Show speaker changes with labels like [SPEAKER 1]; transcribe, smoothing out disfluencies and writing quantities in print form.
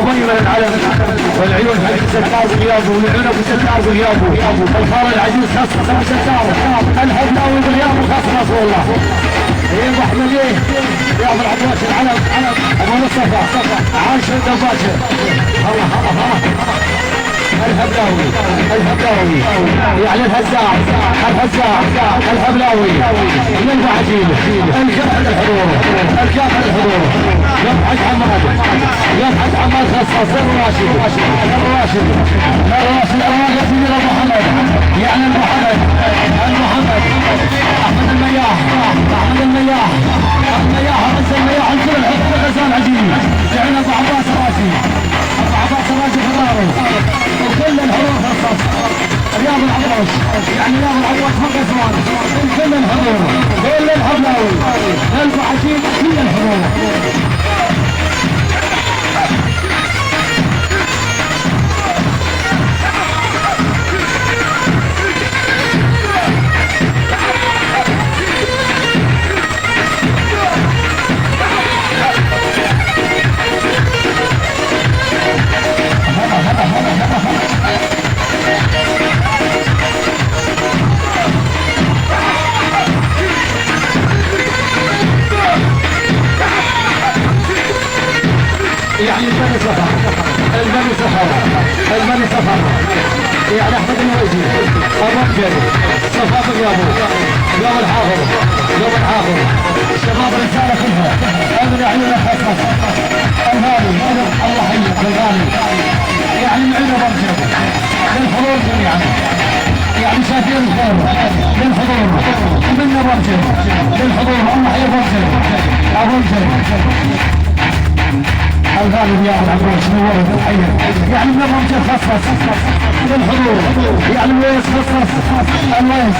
[SPEAKER 1] ضيم العلم والعيون حق ستار غيابه والعنب ستار غيابه الخال العزيز خصص ستار الحبلاوي بغيابه خصص والله ايه ابو احمد ايه يا ابو العباس العلم ابو مصطفى عاشر دباشر الله الله الهبلاوي يعني الهزاع الهبلاوي من عجيب الجرح الحضور يبحث حماد خصاص الراشد سيدنا محمد يعني المحمد احمد المياح الكل الحضور غزال عجيب يعني ابو عباس راشد وكل الحضور خصص رياض العباس يعني رياض العباس ما قسوان كل الحضور كل الحبلاوي البحشين كل الحضور يعني البني سفر يعني احمد الويزي الرجل صفاء الرابو يوم الحافظ الشباب رسالة كلها ابن عيون الحسن الغالي الله يحييك الغالي يعني معين الرجل للحضور جميعا يعني شايفين الخير للحضور من الرجل للحضور الله يحيي الرجل الغالب يا العباس نورت الحية يعني من الرجل خصص للحضور يعني الويس خصص الويس